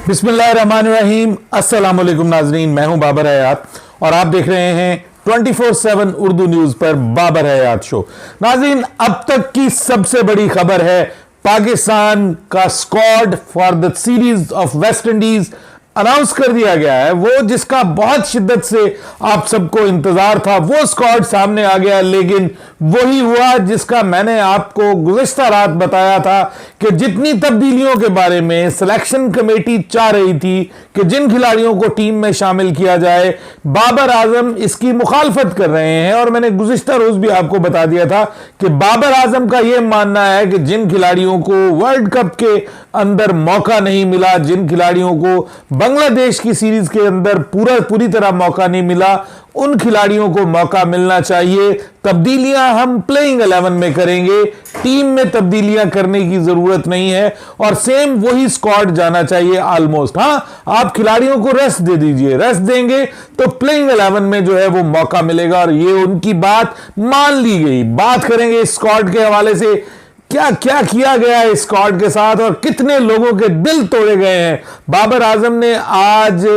बिस्मिल्लाहिर्रहमानिर्रहीम। अस्सलाम वालेकुम नाजरीन, मैं हूं बाबर हयात और आप देख रहे हैं 24/7 उर्दू न्यूज पर बाबर हयात शो। नाजरीन, अब तक की सबसे बड़ी खबर है पाकिस्तान का squad for the series of West Indies announce कर दिया गया है। वो जिसका बहुत शिद्दत से आप सबको इंतजार था वो स्क्वाड सामने आ गया, लेकिन वही हुआ जिसका मैंने आपको गुज़िश्ता रात बताया था कि जितनी तब्दीलियों के बारे में सिलेक्शन कमेटी चाह रही थी कि जिन खिलाड़ियों को टीम में शामिल किया जाए, बाबर आजम इसकी मुखालफत कर रहे हैं। और मैंने गुज़िश्ता रोज भी आपको बता दिया था कि बाबर आजम का यह मानना है कि जिन खिलाड़ियों को वर्ल्ड कप के अंदर मौका नहीं मिला, जिन खिलाड़ियों को बांग्लादेश की सीरीज के अंदर पूरी तरह मौका नहीं मिला, उन खिलाड़ियों को मौका मिलना चाहिए। तब्दीलियां हम प्लेइंग 11 में करेंगे, टीम में तब्दीलियां करने की जरूरत नहीं है और सेम वही स्क्वाड जाना चाहिए ऑलमोस्ट। हां, आप खिलाड़ियों को रेस्ट दे दीजिए, रेस्ट देंगे तो प्लेइंग 11 में जो है वो मौका मिलेगा और ये उनकी बात मान ली गई। बात करेंगे इस स्क्वाड के हवाले से, क्या क्या किया गया है इस स्क्वाड के साथ और कितने लोगों के दिल तोड़े गए हैं। बाबर आजम ने आज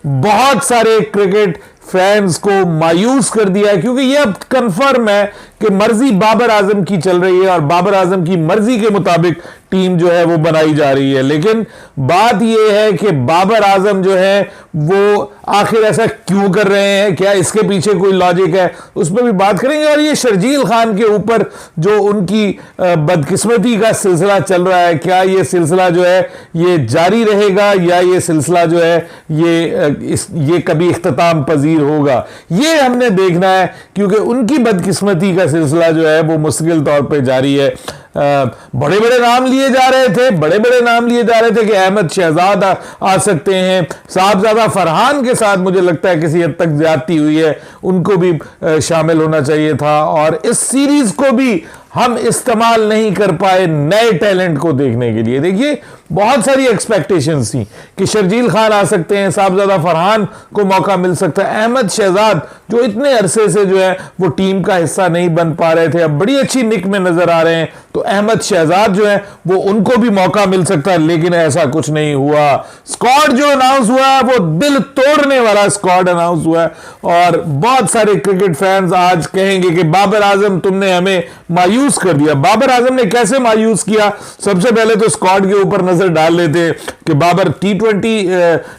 बहुत सारे क्रिकेट फैंस को मायूस कर दिया है, क्योंकि यह अब कंफर्म है कि मर्जी बाबर आजम की चल रही है और बाबर आजम की मर्जी के मुताबिक टीम जो है वो बनाई जा रही है। लेकिन बात यह है कि बाबर आजम जो है वो आखिर ऐसा क्यों कर रहे हैं, क्या इसके पीछे कोई लॉजिक है, उस पर भी बात करेंगे। और ये शर्जील खान के ऊपर जो उनकी बदकिस्मती का सिलसिला चल रहा है, क्या ये सिलसिला जो है ये जारी रहेगा या ये सिलसिला जो है ये कभी इख्तिताम पजीर होगा, ये हमने देखना है। क्योंकि उनकी बदकिस्मती का सिलसिला जो है वो मुस्तकिल तौर पे जारी है। बड़े बड़े नाम लिए जा रहे थे कि अहमद शहजाद आ सकते हैं, साहबजादा फरहान के साथ मुझे लगता है किसी हद तक ज्यादती हुई है, उनको भी शामिल होना चाहिए था। और इस सीरीज को भी हम इस्तेमाल नहीं कर पाए नए टैलेंट को देखने के लिए। देखिए, बहुत सारी एक्सपेक्टेशंस थी कि शर्जील खान आ सकते हैं, साहबजादा फरहान को मौका मिल सकता है, अहमद शहजाद जो इतने अरसे से जो है वो टीम का हिस्सा नहीं बन पा रहे थे, अब बड़ी अच्छी निक में नजर आ रहे हैं, तो अहमद शहजाद जो है वो उनको भी मौका मिल सकता है। लेकिन ऐसा कुछ नहीं हुआ। स्क्वाड जो अनाउंस हुआ है वो दिल तोड़ने वाला स्क्वाड अनाउंस हुआ है और बहुत सारे क्रिकेट फैंस आज कहेंगे कि बाबर आजम तुमने हमें मायूस कर दिया। बाबर आजम ने कैसे मायूस किया? सबसे पहले तो स्क्वाड के ऊपर नजर डाल लेते कि बाबर T20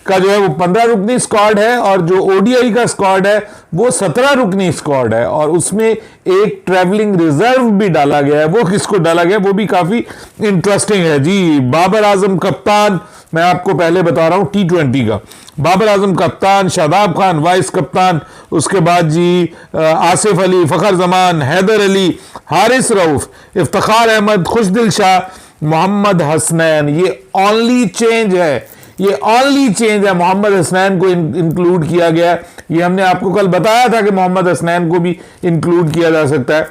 का जो है वो 15 रुकनी स्क्वाड है और जो ODI का स्क्वाड है वो 17 रुकनी स्क्वाड है और उसमें एक ट्रैवलिंग रिजर्व भी डाला गया है। वो किसको डाला गया वो भी काफी इंटरेस्टिंग है जी। बाबर आजम कप्तान, मैं आपको पहले बता रहा हूं T20 का, बाबर आजम कप्तान, शादाब खान वाइस कप्तान, उसके बाद जी आसिफ अली, फखर जमान, हैदर अली, हारिस रऊफ, इफ्तिखार अहमद, खुशदिल शाह, मोहम्मद हसनैन। ये ओनली चेंज है, मोहम्मद हसनैन को इंक्लूड किया गया। ये हमने आपको कल बताया था कि मोहम्मद हसनैन को भी इंक्लूड किया जा सकता है।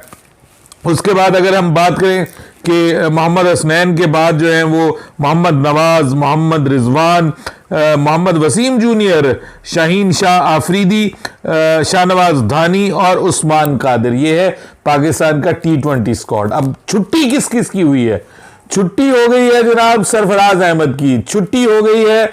उसके बाद अगर हम बात करें कि मोहम्मद हसनैन के बाद जो है वो मोहम्मद नवाज, मोहम्मद रिजवान, मोहम्मद वसीम जूनियर, शाहीन शाह आफरीदी, शाहनवाज धानी और उस्मान कादिर, ये है पाकिस्तान का T20 स्क्वाड। अब छुट्टी किस किस की हुई है? छुट्टी हो गई है जनाब सरफराज अहमद की, छुट्टी हो गई है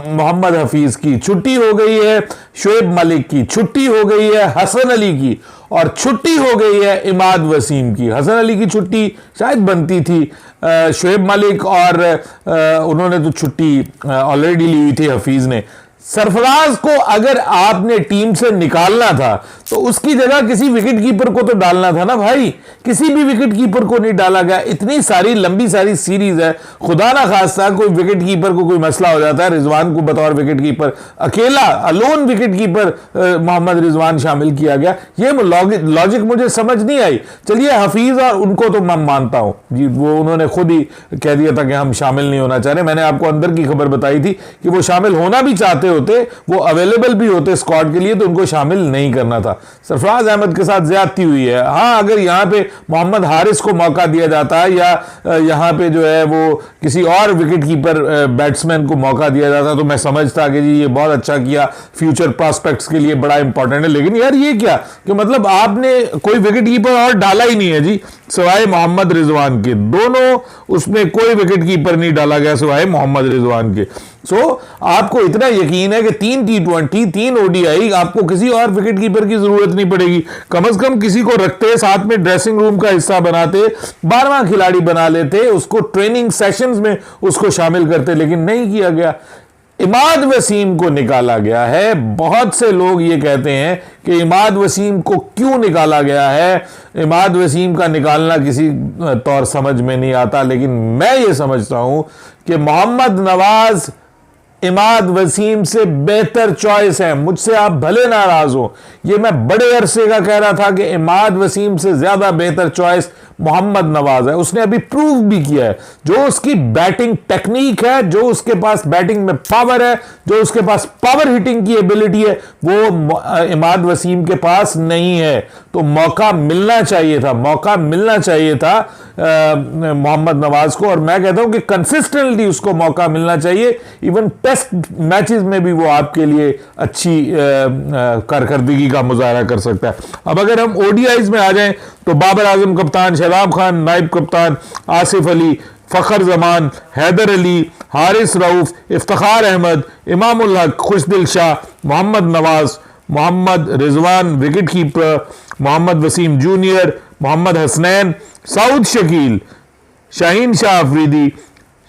मोहम्मद हफीज की, छुट्टी हो गई है शोएब मलिक की, छुट्टी हो गई है हसन अली की और छुट्टी हो गई है इमाद वसीम की। हसन अली की छुट्टी शायद बनती थी, शोएब मलिक और उन्होंने तो छुट्टी ऑलरेडी ली हुई थी हफीज ने। सरफराज को अगर आपने टीम से निकालना था तो उसकी जगह किसी विकेट कीपर को तो डालना था ना भाई, किसी भी विकेट कीपर को नहीं डाला गया। इतनी सारी लंबी सारी सीरीज है, खुदा ना खास्ता कोई विकेट कीपर को कोई मसला हो जाता है, रिजवान को बतौर विकेट कीपर अकेला alone wicket keeper Mohammad Rizwan शामिल किया गया। ये लॉजिक मुझे समझ नहीं आई। चलिए, हफीज और उनको तो मैं मानता हूं जी, वो उन्होंने खुद ही कह दिया था कि हम शामिल नहीं होना चाह रहे। मैंने आपको अंदर की खबर बताई थी कि वो शामिल होना भी चाहते होते, वो अवेलेबल भी होते स्क्वाड के लिए, तो उनको शामिल नहीं करना था। सरफराज अहमद के साथ ज्यादती हुई है। हाँ, अगर यहां पे मोहम्मद हारिस को मौका दिया जाता है या यहां पे जो है वो किसी और विकेट कीपर बैट्समैन को मौका दिया जाता तो मैं समझता कि जी ये बहुत अच्छा किया, फ्यूचर प्रॉस्पेक्ट्स के लिए बड़ा इंपॉर्टेंट है। लेकिन यार ये क्या कि मतलब आपने कोई विकेट कीपर और डाला ही नहीं है जी, सिवाय मोहम्मद रिजवान के। दोनों उसमें कोई विकेट कीपर नहीं डाला गया सिवाय मोहम्मद रिजवान के। आपको इतना यकीन है कि 3 T20 3 ODI आपको किसी और विकेट कीपर की जरूरत नहीं पड़ेगी। कम से कम किसी को रखते, साथ में ड्रेसिंग रूम का हिस्सा बनाते, 12वां खिलाड़ी बना लेते, उसको ट्रेनिंग सेशंस में उसको शामिल करते, लेकिन नहीं किया गया। इमाद वसीम को निकाला गया है। बहुत से लोग ये कहते हैं कि इमाद वसीम को क्यों निकाला गया है। इमाद वसीम का निकालना किसी तौर समझ में नहीं आता, लेकिन मैं ये समझता हूं कि मोहम्मद नवाज इमाद वसीम से बेहतर चॉइस है। मुझसे आप भले नाराज हो, ये मैं बड़े अरसे का कह रहा था कि इमाद वसीम से ज्यादा बेहतर चॉइस मोहम्मद नवाज है। उसने अभी प्रूव भी किया है। जो उसकी बैटिंग टेक्निक है, जो उसके पास बैटिंग में पावर है, जो उसके पास पावर हिटिंग की एबिलिटी है, वो इमाद वसीम के पास नहीं है। तो मौका मिलना चाहिए था, मौका मिलना चाहिए था मोहम्मद नवाज को। और मैं कहता हूं कि कंसिस्टेंटली उसको मौका मिलना चाहिए। इवन टेस्ट मैचेस में भी वो आपके लिए अच्छी कारकर्दगी का मुजाहरा कर सकता है। अब अगर हम ओडीआईज में आ जाएं तो बाबर आजम कप्तान, शहजाद खान नायब कप्तान, आसिफ अली, फखर Zaman, Haider Ali, Haris Rauf, Iftikhar Ahmed, Imamul Haq, Khushdil Shah, Mohammad Nawaz, Mohammad Rizwan wicket keeper, Mohammad Wasim junior, Mohammad Hasnain, Saud Shakeel, Shaheen Shah Afridi,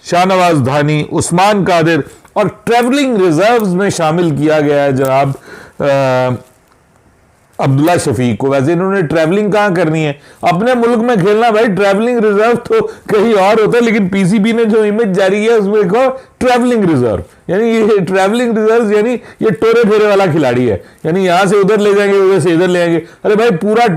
Shahnawaz Dahani, Usman Qadir और ट्रैवलिंग रिजर्व्स में शामिल किया गया है जनाब अब्दुल्ला शफीक को। वैसे इन्होंने ट्रैवलिंग कहां करनी है, अपने मुल्क में खेलना। भाई ट्रैवलिंग रिजर्व तो कहीं और होता है, लेकिन पीसीबी ने जो इमेज जारी किया उसमें कहो ट्रैवलिंग रिजर्व, यानी ये ट्रैवलिंग रिजर्व यानी ये टोरे फेरे वाला खिलाड़ी है, यानी यहां से उधर ले जाएंगे, उधर से इधर ले आएंगे। अरे भाई पूरा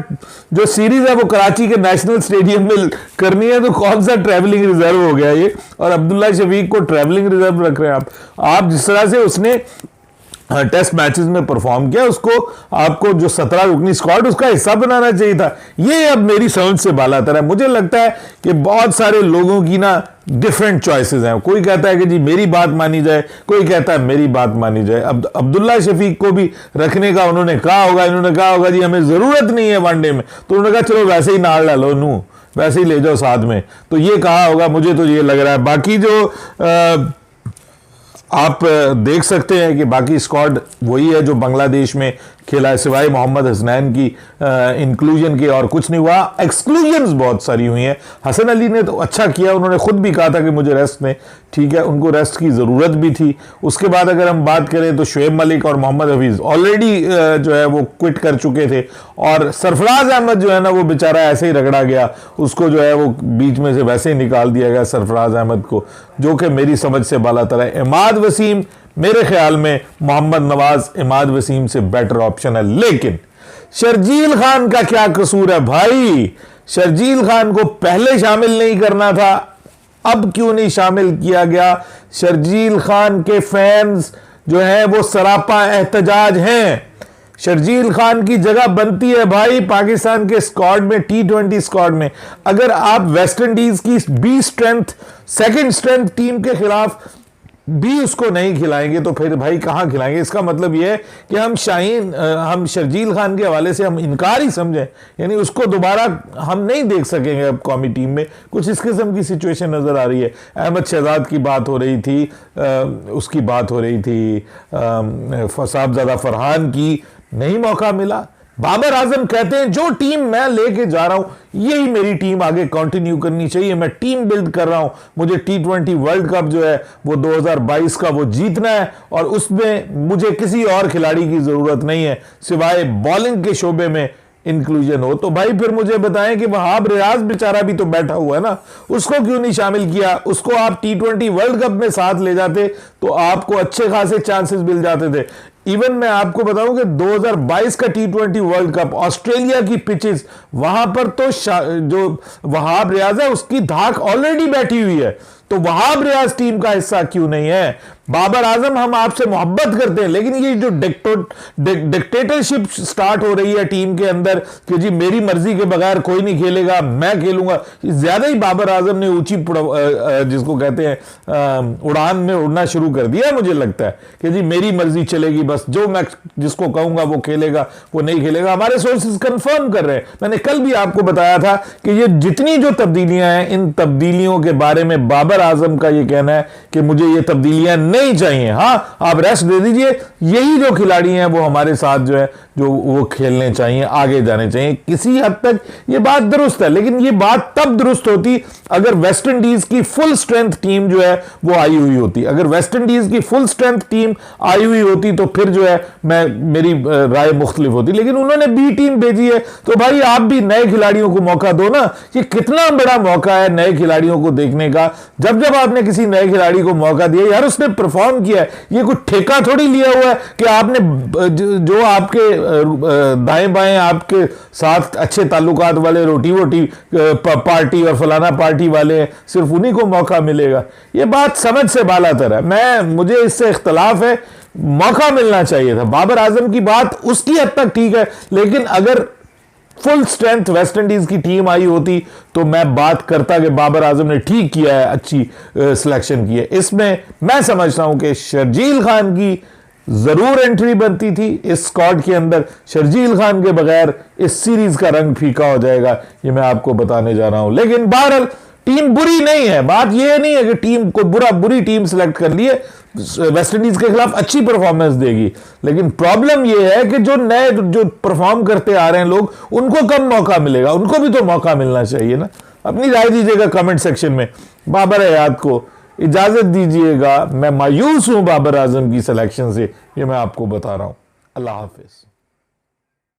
जो सीरीज है वो कराची के नेशनल स्टेडियम में करनी है, तो कौन सा ट्रैवलिंग रिजर्व हो गया ये। और अब्दुल्ला शफीक को ट्रैवलिंग रिजर्व रख रहे हैं आप जिस तरह से उसने टेस्ट मैचेस में परफॉर्म किया, उसको आपको जो 17 रुकनी स्क्वाड उसका हिस्सा बनाना चाहिए था। ये अब मेरी समझ से बालातर है। मुझे लगता है कि बहुत सारे लोगों की ना डिफरेंट चॉइसेस हैं। कोई कहता है कि जी मेरी बात मानी जाए, कोई कहता है मेरी बात मानी जाए। अब अब्दुल्ला शफीक को भी रखने का उन्होंने कहा होगा, इन्होंने कहा होगा जी हमें जरूरत नहीं है वनडे में, तो उन्होंने कहा चलो वैसे ही नाल डालो, नू वैसे ही ले जाओ साथ में, तो ये कहा होगा, मुझे तो ये लग रहा है। बाकी जो आप देख सकते हैं कि बाकी स्क्वाड वही है जो बांग्लादेश में खेला है, सिवाय मोहम्मद हसनैन की इंक्लूजन के और कुछ नहीं हुआ। एक्सक्लूजन्स बहुत सारी हुई हैं। हसन अली ने तो अच्छा किया, उन्होंने खुद भी कहा था कि मुझे रेस्ट में, ठीक है, उनको रेस्ट की ज़रूरत भी थी। उसके बाद अगर हम बात करें तो शुएब मलिक और मोहम्मद हफीज़ ऑलरेडी जो है वो क्विट कर चुके थे, और सरफराज अहमद जो है ना वो बेचारा ऐसे ही रगड़ा गया, उसको जो है वो बीच में से वैसे ही निकाल दिया गया सरफराज अहमद को, जो कि मेरी समझ से बालातर है। इमाद वसीम मेरे ख्याल में मोहम्मद नवाज इमाद वसीम से बेटर ऑप्शन है। लेकिन शर्जील खान का क्या कसूर है भाई? शर्जील खान को पहले शामिल नहीं करना था, अब क्यों नहीं शामिल किया गया? शर्जील खान के फैंस जो हैं वो सरापा एहतजाज हैं। शर्जील खान की जगह बनती है भाई पाकिस्तान के स्क्वाड में, T20 स्क्वाड में। अगर आप वेस्ट इंडीज की B strength, second strength team के खिलाफ भी उसको नहीं खिलाएंगे तो फिर भाई कहां खिलाएंगे? इसका मतलब यह है कि हम शर्जील खान के हवाले से हम इनकार ही समझें, यानी उसको दोबारा हम नहीं देख सकेंगे अब कौमी टीम में। कुछ इस किस्म की सिचुएशन नजर आ रही है। अहमद शहजाद की बात हो रही थी, उसकी बात हो रही थी, साहबजादा फरहान की, नहीं मौका मिला। बाबर आजम कहते हैं जो टीम मैं लेके जा रहा हूं यही मेरी टीम आगे कंटिन्यू करनी चाहिए, मैं टीम बिल्ड कर रहा हूं, मुझे T20 वर्ल्ड कप जो है वो 2022 का वो जीतना है, और उसमें मुझे किसी और खिलाड़ी की जरूरत नहीं है सिवाय बॉलिंग के शोबे में इंक्लूजन हो। तो भाई फिर मुझे बताएं कि वहाब रियाज बेचारा भी तो बैठा हुआ है ना, उसको क्यों नहीं शामिल किया? उसको आप T20 वर्ल्ड कप में साथ ले जाते तो आपको अच्छे खासे चांसेस मिल जाते थे। इवन मैं आपको बताऊं कि 2022 का T20 वर्ल्ड कप ऑस्ट्रेलिया की पिचेस, वहां पर तो जो वहाब रियाज है उसकी धाक ऑलरेडी बैठी हुई है, तो वहाब रियाज टीम का हिस्सा क्यों नहीं है? बाबर आजम, हम आपसे मोहब्बत करते हैं, लेकिन ये जो डिक्टेटरशिप स्टार्ट हो रही है टीम के अंदर कि जी मेरी मर्जी के बगैर कोई नहीं खेलेगा, मैं खेलूंगा, ज्यादा ही बाबर आजम ने ऊंची जिसको कहते हैं उड़ान में उड़ना शुरू कर दिया है। मुझे लगता है कि जी मेरी मर्जी चलेगी, बस जो मैं जिसको कहूंगा वो खेलेगा, वो नहीं खेलेगा। हमारे सोर्सेज कंफर्म कर रहे हैं, मैंने कल भी आपको बताया था कि ये जितनी जो तब्दीलियां हैं, इन तब्दीलियों के बारे में बाबर आजम का ये कहना है कि मुझे ये तब्दीलियां नहीं चाहिए। हाँ, आप रेस्ट दे दीजिए, यही जो खिलाड़ी हैं वो हमारे साथ जो है जो वो खेलने चाहिए, आगे जाने चाहिए। किसी हद तक ये बात दुरुस्त है, लेकिन ये बात तब दुरुस्त होती अगर वेस्ट इंडीज की फुल स्ट्रेंथ टीम जो है वो आई हुई होती। अगर वेस्ट इंडीज की फुल स्ट्रेंथ टीम आई हुई होती तो फिर जो है मेरी राय मुख्तलिफ होती, लेकिन उन्होंने बी टीम भेजी है। तो भाई आप भी नए खिलाड़ियों को मौका दो ना। ये कितना बड़ा मौका है नए खिलाड़ियों को देखने का। जब जब आपने किसी नए खिलाड़ी को मौका दिया, यार उसने परफॉर्म किया है, ये कुछ ठेका थोड़ी लिया हुआ है कि आपने जो आपके दाएं बाएं आपके साथ अच्छे ताल्लुकात वाले रोटी वोटी पार्टी और फलाना पार्टी वाले सिर्फ उन्हीं को मौका मिलेगा। ये बात समझ से बालातर है। मुझे इससे इख्तलाफ है, मौका मिलना चाहिए था। बाबर आजम की बात उसकी हद तक ठीक है, लेकिन अगर फुल स्ट्रेंथ वेस्ट इंडीज की टीम आई होती तो मैं बात करता कि बाबर आजम ने ठीक किया है, अच्छी सिलेक्शन की है। इसमें मैं समझता हूं कि शर्जील खान की जरूर एंट्री बनती थी इस स्क्वाड के अंदर। शर्जील खान के बगैर इस सीरीज का रंग फीका हो जाएगा, ये मैं आपको बताने जा रहा हूं। लेकिन बहरहाल टीम बुरी नहीं है, बात यह नहीं है कि टीम को बुरी टीम सिलेक्ट कर लिए, वेस्ट इंडीज के खिलाफ अच्छी परफॉर्मेंस देगी। लेकिन प्रॉब्लम यह है कि जो नए जो परफॉर्म करते आ रहे हैं लोग, उनको कम मौका मिलेगा, उनको भी तो मौका मिलना चाहिए ना। अपनी राय दीजिएगा कमेंट सेक्शन में। बाबर हयात को इजाजत दीजिएगा, मैं मायूस हूं बाबर आजम की सिलेक्शन से, ये मैं आपको बता रहा हूं। अल्लाह हाफिज।